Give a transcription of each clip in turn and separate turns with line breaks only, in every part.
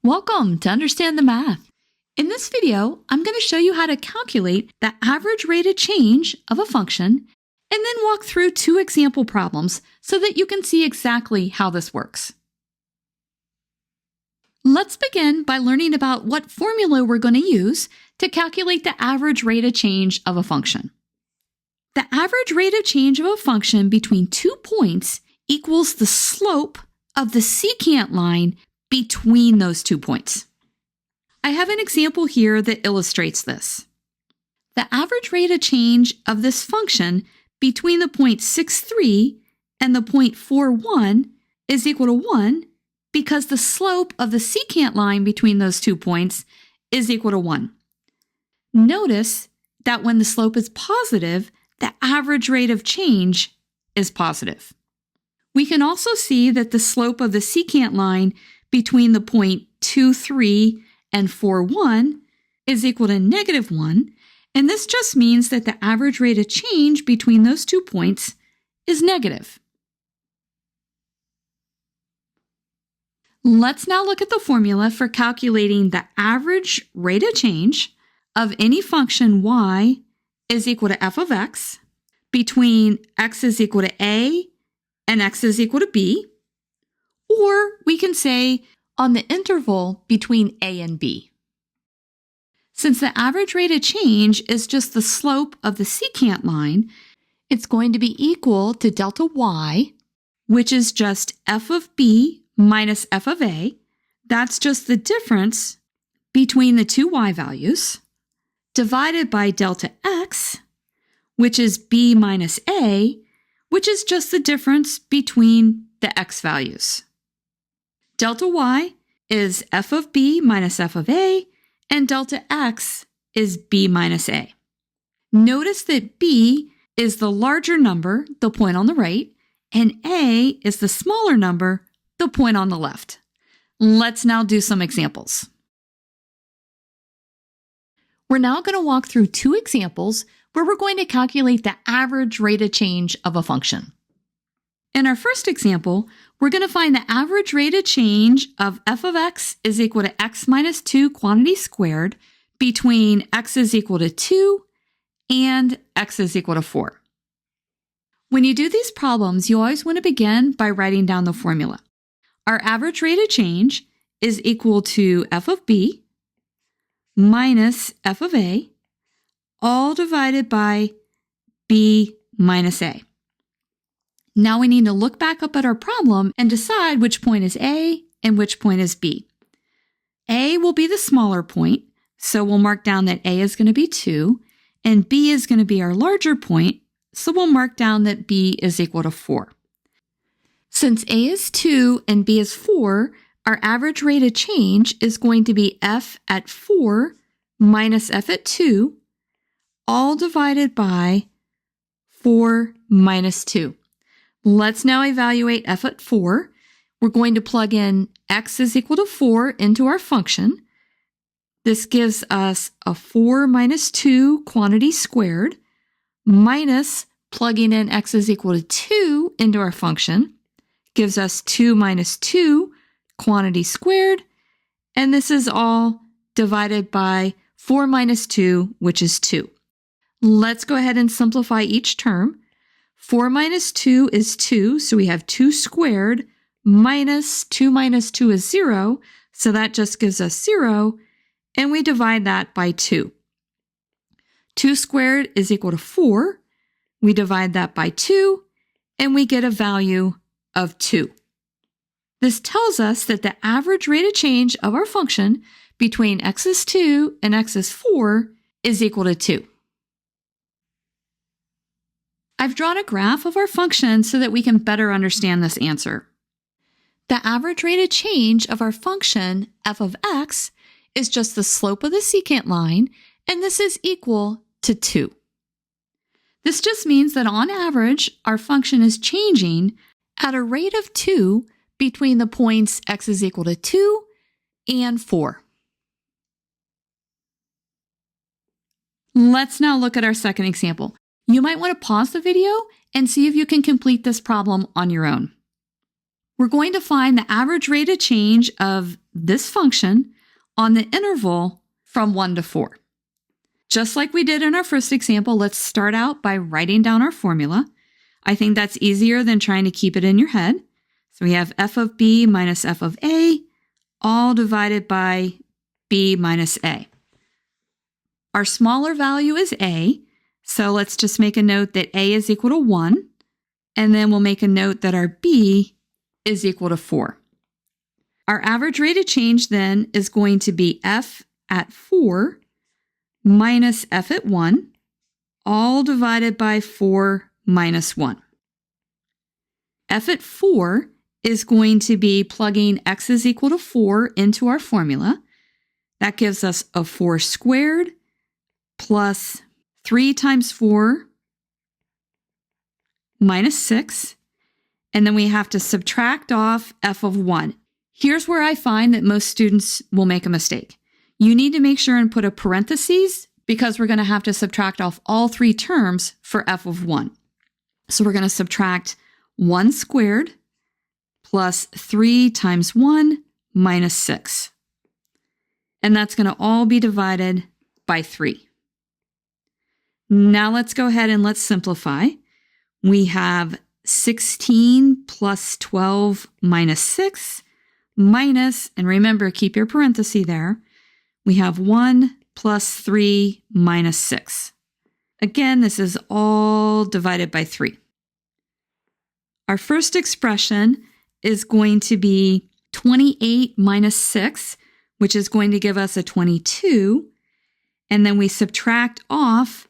Welcome to Understand the Math. In this video, I'm going to show you how to calculate the average rate of change of a function and then walk through two example problems so that you can see exactly how this works. Let's begin by learning about what formula we're going to use to calculate the average rate of change of a function. The average rate of change of a function between 2 points equals the slope of the secant line between those 2 points. I have an example here that illustrates this. The average rate of change of this function between the point 6,3 and the point 4,1 is equal to 1 because the slope of the secant line between those 2 points is equal to 1. Notice that when the slope is positive, the average rate of change is positive. We can also see that the slope of the secant line between the point 2,3 and 4,1 is equal to -1, and this just means that the average rate of change between those 2 points is negative. Let's now look at the formula for calculating the average rate of change of any function y is equal to f of x between x is equal to a and x is equal to b, or we can say on the interval between a and b. Since the average rate of change is just the slope of the secant line, it's going to be equal to delta y, which is just f of b minus f of a. That's just the difference between the two y values, divided by delta x, which is b minus a, which is just the difference between the x values. Delta y is f of b minus f of a, and delta x is b minus a. Notice that b is the larger number, the point on the right, and a is the smaller number, the point on the left. Let's now do some examples. We're now going to walk through two examples where we're going to calculate the average rate of change of a function. In our first example, we're going to find the average rate of change of f of x is equal to x minus 2 quantity squared between x is equal to 2 and x is equal to 4. When you do these problems, you always want to begin by writing down the formula. Our average rate of change is equal to f of b minus f of a, all divided by b minus a. Now we need to look back up at our problem and decide which point is A and which point is B. A will be the smaller point, so we'll mark down that A is going to be 2, and B is going to be our larger point, so we'll mark down that B is equal to 4. Since A is 2 and B is 4, our average rate of change is going to be f at 4 minus f at 2, all divided by 4 minus 2. Let's now evaluate f at 4. We're going to plug in x is equal to 4 into our function. This gives us a 4 minus 2 quantity squared minus plugging in x is equal to 2 into our function gives us 2 minus 2 quantity squared, and this is all divided by 4 minus 2, which is 2. Let's go ahead and simplify each term. 4 minus 2 is 2, so we have 2 squared minus 2 is 0, so that just gives us 0, and we divide that by 2. 2 squared is equal to 4. We divide that by 2, and we get a value of 2. This tells us that the average rate of change of our function between x is 2 and x is 4 is equal to 2. I've drawn a graph of our function so that we can better understand this answer. The average rate of change of our function f of x is just the slope of the secant line, and this is equal to 2. This just means that on average, our function is changing at a rate of 2 between the points x is equal to 2 and 4. Let's now look at our second example. You might want to pause the video and see if you can complete this problem on your own. we're going to find the average rate of change of this function on the interval from 1 to 4. Just like we did in our first example, let's start out by writing down our formula. I think that's easier than trying to keep it in your head. So we have f of b minus f of a, all divided by b minus a. Our smaller value is a, so let's just make a note that a is equal to 1, and then we'll make a note that our b is equal to 4. Our average rate of change then is going to be f at 4 minus f at 1, all divided by 4 minus 1. F at 4 is going to be plugging x is equal to 4 into our formula. That gives us a 4 squared plus 3 times 4 minus 6. And then we have to subtract off f of 1. Here's where I find that most students will make a mistake. You need to make sure and put a parentheses because we're going to have to subtract off all 3 terms for f of 1. So we're going to subtract 1 squared plus 3 times 1 minus 6. And that's going to all be divided by 3. Now let's go ahead and let's simplify. We have 16 plus 12 minus 6 minus, and remember, keep your parenthesis there, we have 1 plus 3 minus 6. Again, this is all divided by 3. Our first expression is going to be 28 minus 6, which is going to give us a 22. And then we subtract off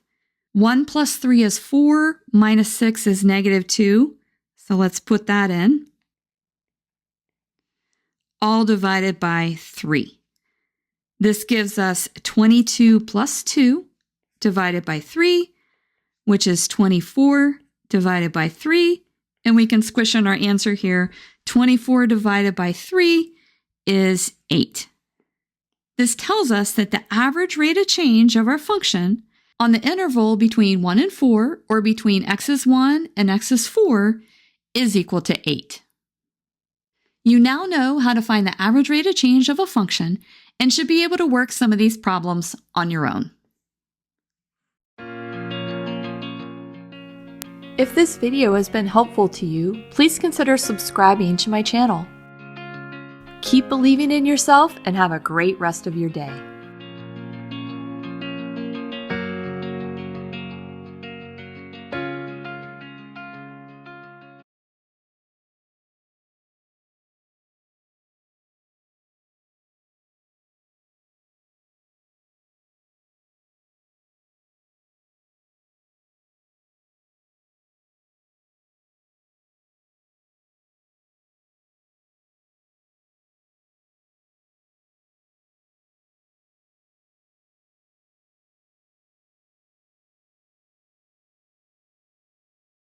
1 plus 3 is 4, minus 6 is negative 2. So let's put that in. All divided by 3. This gives us 22 plus 2 divided by 3, which is 24 divided by 3. And we can squish in our answer here. 24 divided by 3 is 8. This tells us that the average rate of change of our function on the interval between 1 and 4, or between x is 1 and x is 4, is equal to 8. You now know how to find the average rate of change of a function and should be able to work some of these problems on your own.
If this video has been helpful to you, please consider subscribing to my channel. Keep believing in yourself and have a great rest of your day.